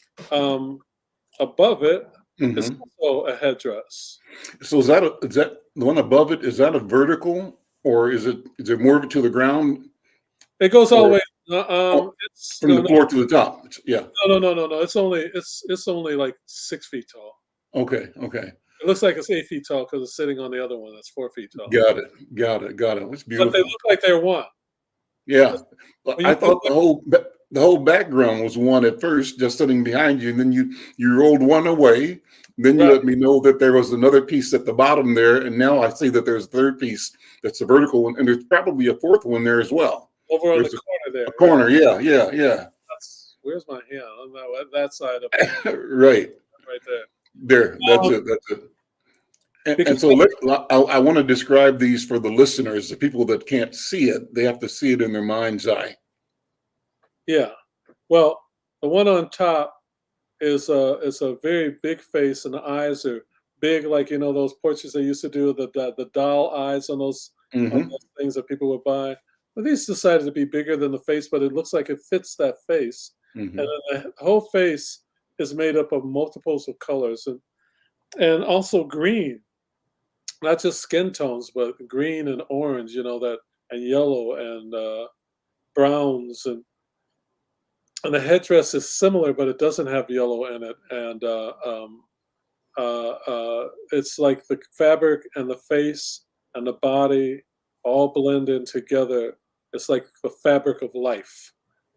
above it is Hmm. also a headdress. So is that the one above it? Is that a vertical, or is it more of it to the ground, It goes all the or way. oh, It's from no, the no, floor to the top? Yeah. no. It's only like 6 feet tall. Okay. Okay. It looks like it's 8 feet tall because it's sitting on the other one that's 4 feet tall. Got it. Got it. Got it. It's But they beautiful. look like they're one. Yeah. Well, When you I put thought the whole background was one at first, just sitting behind you, and then you rolled one away. Then you right let me know that there was another piece at the bottom there, and now I see that there's a third piece that's a vertical one, and there's probably a fourth one there as well. over on the There's corner there, a right? corner. Yeah. Yeah. Yeah. Where's my hand? On that side of it, Right right there. there. That's Um, it. That's it. And because so I want to describe these for the listeners, the people that can't see it. They have to see it in their mind's eye. yeah, well, the one on top is a very big face, and the eyes are big, like those portraits they used to do, the doll eyes on Hmm. those things that people would buy. But these decided to be bigger than the face, but it looks like it fits that face, and Hmm. then the whole face is made up of multiples of colors, and also green, not just skin tones, but green and orange, that, and yellow and browns, and the headdress is similar, but it doesn't have yellow in it, and it's like the fabric and the face and the body all blend in together. It's like the fabric of life,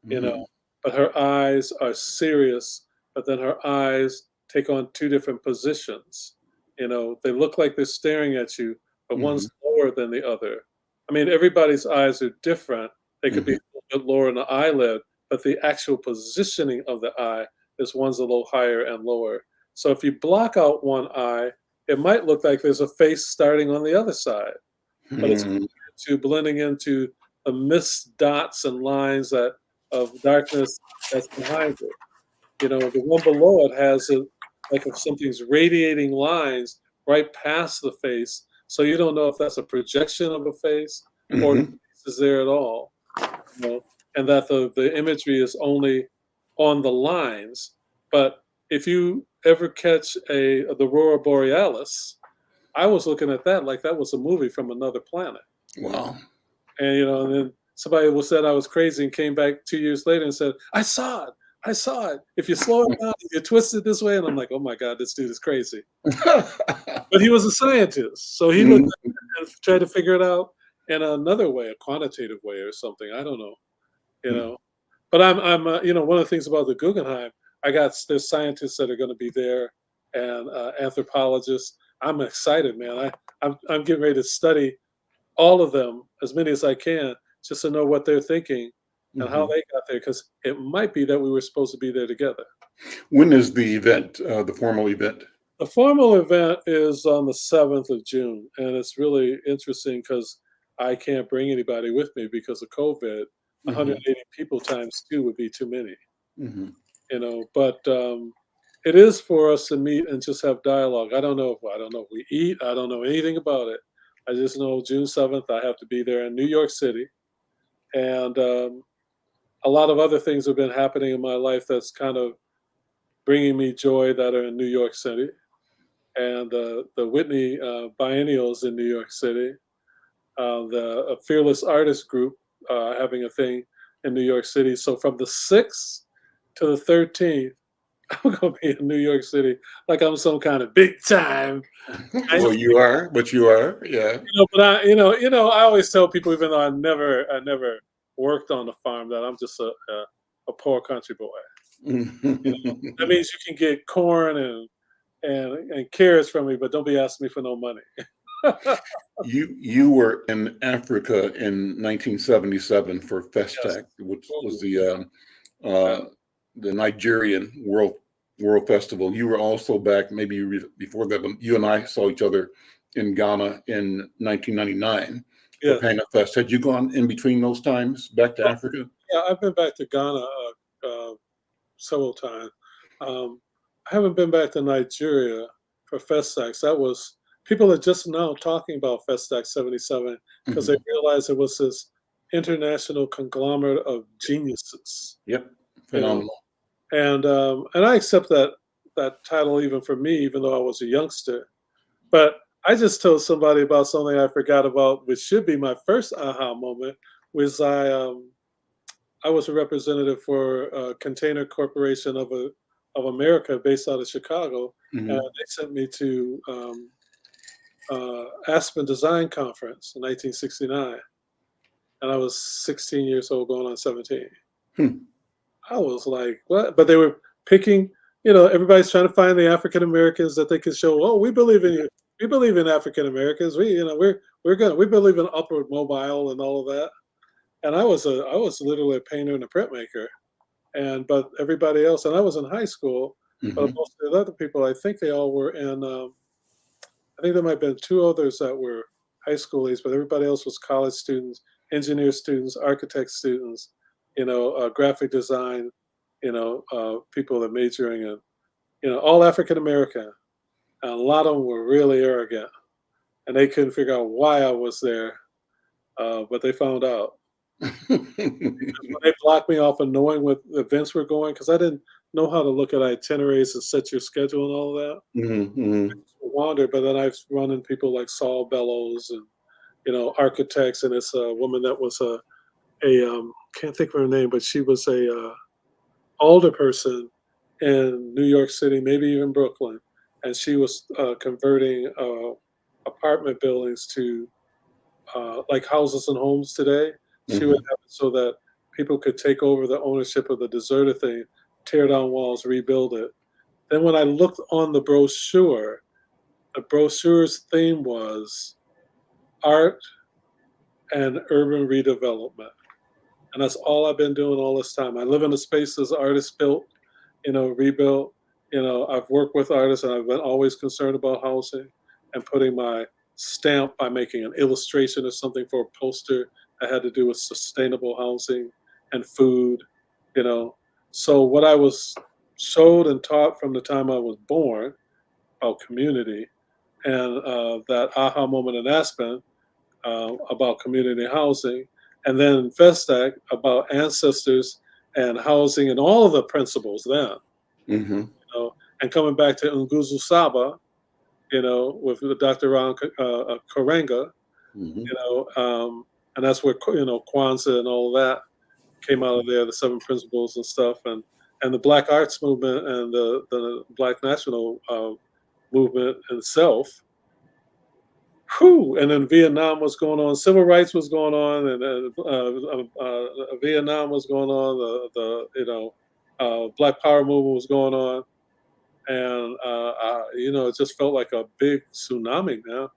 you know. Hmm. But her eyes are serious, but then her eyes take on two different positions. They look like they're staring at you, but one's lower than the other. I mean, everybody's eyes are different. They could be a little bit lower in the eyelid, but the actual positioning of the eye is one's a little higher and lower. So if you block out one eye, it might look like there's a face starting on the other side, but it's blending into the mist dots and lines of darkness that's behind it. The one below it has like if something's radiating lines right past the face, so you don't know if that's a projection of a face or the face is there at all. And that the imagery is only on the lines. But if you ever catch the Aurora Borealis, I was looking at that like that was a movie from another planet. Wow. And and then somebody said I was crazy and came back 2 years later and said, I saw it. If you slow it down, if you twist it this way, and I'm like, oh my God, this dude is crazy. But he was a scientist, so he looked at it and tried to figure it out in another way, a quantitative way or something. I don't know, But I'm one of the things about the Guggenheim, there's scientists that are going to be there and anthropologists. I'm excited, man. I'm getting ready to study all of them, as many as I can, just to know what they're thinking and how they got there, because it might be that we were supposed to be there together. When is the event, the formal event? The formal event is on the 7th of June, and it's really interesting because I can't bring anybody with me because of COVID. 180 people times 2 would be too many, But it is for us to meet and just have dialogue. I don't know if we eat. I don't know anything about it. I just know June 7th I have to be there in New York City, and a lot of other things have been happening in my life that's kind of bringing me joy that are in New York City, and the Whitney biennials in New York City, the Fearless Artist Group having a thing in New York City. So from the 6th to the 13th, I'm going to be in New York City like I'm some kind of big time. Well, you are, yeah. But I always tell people, even though I never worked on the farm, that I'm just a poor country boy. That means you can get corn and carrots from me, but don't be asking me for no money. You were in Africa in 1977 for Festac, which was the Nigerian World Festival. You were also back maybe before that. You and I saw each other in Ghana in 1999 for Pana Fest. Had you gone in between those times back to Africa? Yeah, I've been back to Ghana several times. I haven't been back to Nigeria for Festac. That was, people are just now talking about Festac 77 because they realized it was this international conglomerate of geniuses. Yep, phenomenal. And I accept that title even for me, even though I was a youngster. But I just told somebody about something I forgot about, which should be my first aha moment, was I was a representative for a Container Corporation of America based out of Chicago, and they sent me to Aspen Design Conference in 1969, and I was 16 years old, going on 17. I was like, what? But they were picking, everybody's trying to find the African Americans that they can show. Oh, we believe in you. We believe in African Americans. We believe in upward mobile and all of that. And I was literally a painter and a printmaker, but everybody else, and I was in high school, but most of the other people, I think they all were in. I think there might have been 2 others that were high school age, but everybody else was college students, engineer students, architect students, graphic design, people that majoring in, all African American. And a lot of them were really arrogant, and they couldn't figure out why I was there, but they found out. When they blocked me off of knowing what events were going, because I didn't know how to look at itineraries and set your schedule and all of that. I wandered, but then I've run into people like Saul Bellows and architects, and it's a woman that was a can't think of her name, but she was a older person in New York City, maybe even Brooklyn, and she was converting apartment buildings to like houses and homes today. She would have it so that people could take over the ownership of the deserter thing tear down walls, rebuild it. Then when I looked on the brochure's theme was art and urban redevelopment. And that's all I've been doing all this time. I live in the spaces artists built, rebuilt. I've worked with artists, and I've been always concerned about housing and putting my stamp by making an illustration or something for a poster that had to do with sustainable housing and food. So what I was showed and taught from the time I was born about community, and that aha moment in Aspen about community housing, and then Vestac about ancestors and housing and all of the principles then, Mm-hmm. and coming back to Nguzu Saba, with Dr. Ron Karenga, Mm-hmm. and that's where, Kwanzaa and all of that came out of there, the 7 principles and stuff, and the Black Arts Movement and the Black National movement itself. Whew. And then Vietnam was going on, civil rights was going on, and Vietnam was going on. The Black Power movement was going on, and it just felt like a big tsunami, man.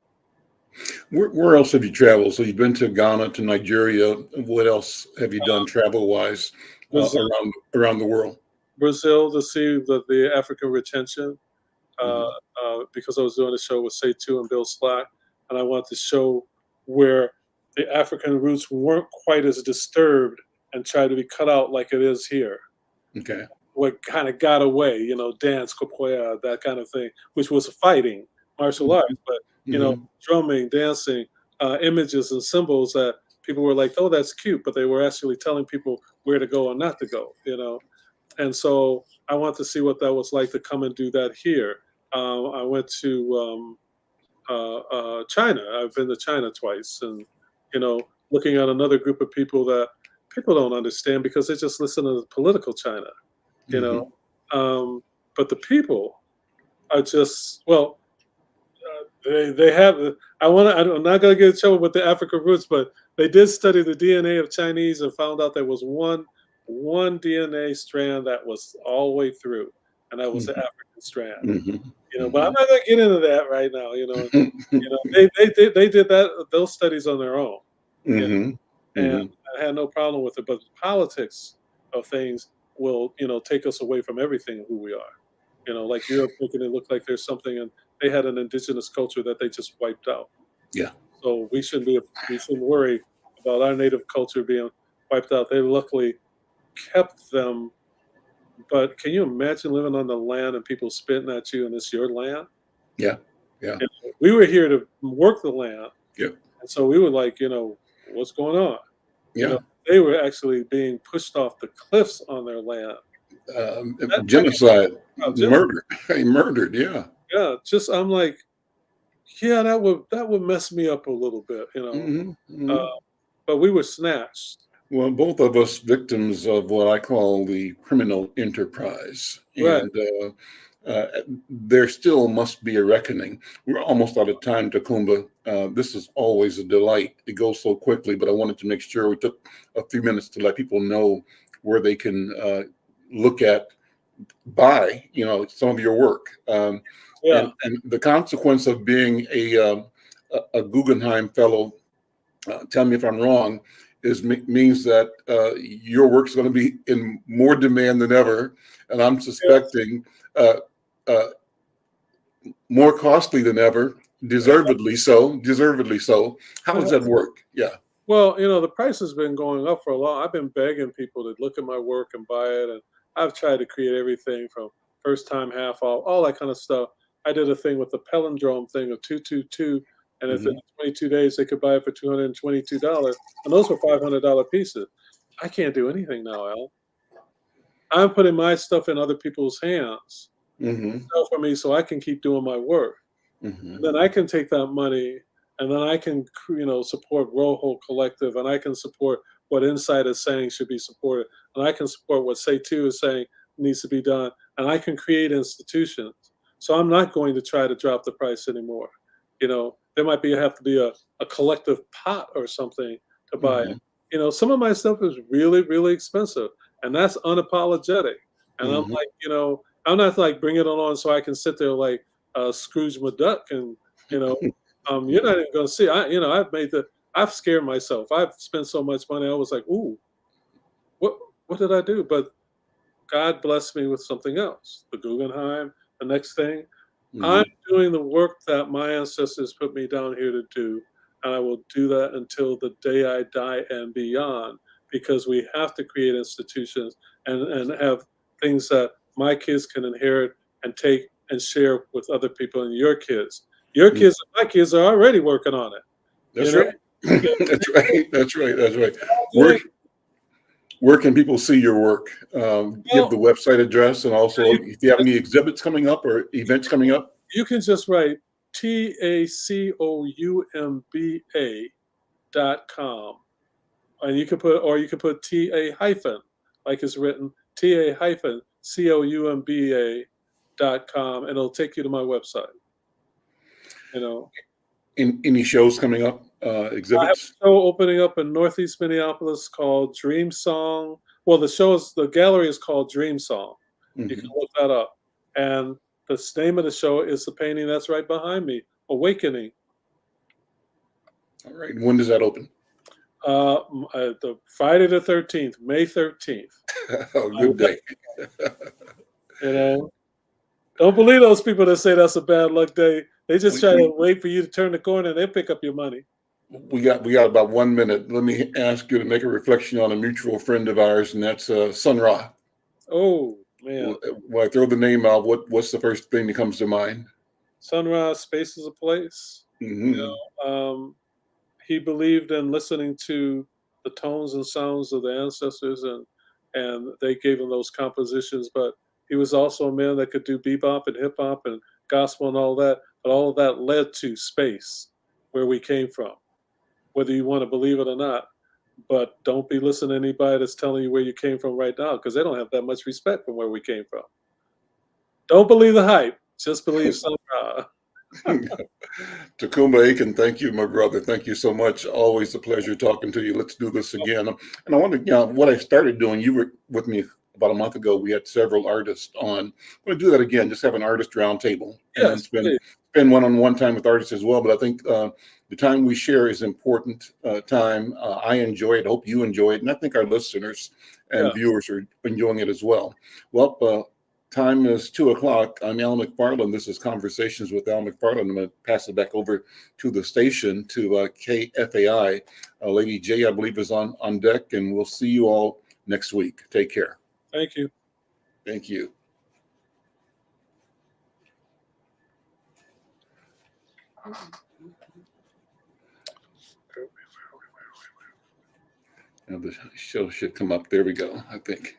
Where else have you traveled? So you've been to Ghana, to Nigeria. What else have you done travel-wise around the world? Brazil to see the African retention, because I was doing a show with Say2 and Bill Slack, and I wanted to show where the African roots weren't quite as disturbed and tried to be cut out like it is here. Okay. What kind of got away, dance, capoeira, that kind of thing, which was fighting, martial arts, but drumming, dancing, images and symbols that people were like, oh, that's cute, but they were actually telling people where to go and not to go, And so I want to see what that was like to come and do that here. I went to China. I've been to China twice, and looking at another group of people that people don't understand because they just listen to political China, but the people are just they have. I'm not going to get in trouble with the African roots, but they did study the DNA of Chinese and found out there was one DNA strand that was all the way through, and that was the African strand. But I'm not going to get into that right now. They did those studies on their own, and I had no problem with it. But the politics of things will, take us away from everything of who we are. Like Europe making it look like there's something, and they had an indigenous culture that they just wiped out. Yeah. So we shouldn't worry about our native culture being wiped out. They luckily kept them. But can you imagine living on the land and people spitting at you and it's your land? Yeah. Yeah. And we were here to work the land. Yeah. And so we were like, what's going on? Yeah. They were actually being pushed off the cliffs on their land. Genocide, murdered. Yeah. Yeah. I'm like, yeah, that would mess me up a little bit, but we were snatched. Well, both of us victims of what I call the criminal enterprise. Right. And there still must be a reckoning. We're almost out of time, Ta-coumba. This is always a delight. It goes so quickly, but I wanted to make sure we took a few minutes to let people know where they can buy some of your work. And the consequence of being a Guggenheim Fellow, tell me if I'm wrong, means that your work's going to be in more demand than ever, and I'm suspecting more costly than ever. Deservedly so. How does that work? Yeah. Well, the price has been going up for a long. I've been begging people to look at my work and buy it, and I've tried to create everything from first time, half off, all that kind of stuff. I did a thing with the palindrome thing of 222. And if in 22 days they could buy it for $222, and those were $500 pieces. I can't do anything now, Al. I'm putting my stuff in other people's hands for me, so I can keep doing my work. And then I can take that money, and then I can, support Rojo Collective, and I can support what Insight is saying should be supported, and I can support what Say2 is saying needs to be done, and I can create institutions. So I'm not going to try to drop the price anymore. There might have to be a collective pot or something to buy it. Some of my stuff is really, really expensive, and that's unapologetic. And I'm like, I'm not like, bring it on so I can sit there like Scrooge McDuck and, you're not even going to see. I've scared myself. I've spent so much money. I was like, ooh, what did I do? But God blessed me with something else. The Guggenheim, the next thing. I'm doing the work that my ancestors put me down here to do, and I will do that until the day I die and beyond, because we have to create institutions and have things that my kids can inherit and take and share with other people and your kids. Your kids and my kids are already working on it. That's right. That's right. That's right. That's right. Where can people see your work? Give the website address, and also if you have any exhibits coming up or events coming up. You can just write TACOUMBA.com, and you can put TA hyphen, like it's written, TA hyphen COUMBA.com, and it'll take you to my website. Any shows coming up, exhibits? I have a show opening up in Northeast Minneapolis called Dream Song. Well, the gallery is called Dream Song. You can look that up. And the name of the show is the painting that's right behind me, Awakening. All right. When does that open? The Friday the 13th, May 13th. Oh, good day. Don't believe those people that say that's a bad luck day. They just try to wait for you to turn the corner and they'll pick up your money. We got about 1 minute. Let me ask you to make a reflection on a mutual friend of ours, and that's Sun Ra. Oh, man. When I throw the name out, what's the first thing that comes to mind? Sun Ra, space is a place. He believed in listening to the tones and sounds of the ancestors, and they gave him those compositions. But he was also a man that could do bebop and hip hop and gospel and all that. But all of that led to space, where we came from, whether you want to believe it or not. But don't be listening to anybody that's telling you where you came from right now, because they don't have that much respect for where we came from. Don't believe the hype. Just believe Sun Ra. Ta-coumba Aitkin, thank you, my brother. Thank you so much. Always a pleasure talking to you. Let's do this again. And I want to, what I started doing, you were with me about a month ago. We had several artists on. I'm going to do that again, just have an artist roundtable. And spend one-on-one time with artists as well. But I think the time we share is important time. I enjoy it. Hope you enjoy it. And I think our listeners and viewers are enjoying it as well. Well, time is 2:00. I'm Al McFarlane. This is Conversations with Al McFarlane. I'm going to pass it back over to the station, to KFAI. Lady J, I believe, is on deck, and we'll see you all next week. Take care. Thank you. Thank you. Now the show should come up. There we go, I think.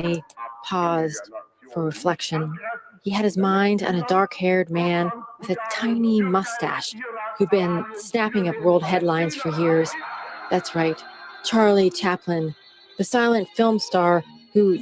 He paused for reflection. He had his mind on a dark-haired man with a tiny mustache who'd been snapping up world headlines for years. That's right, Charlie Chaplin, the silent film star who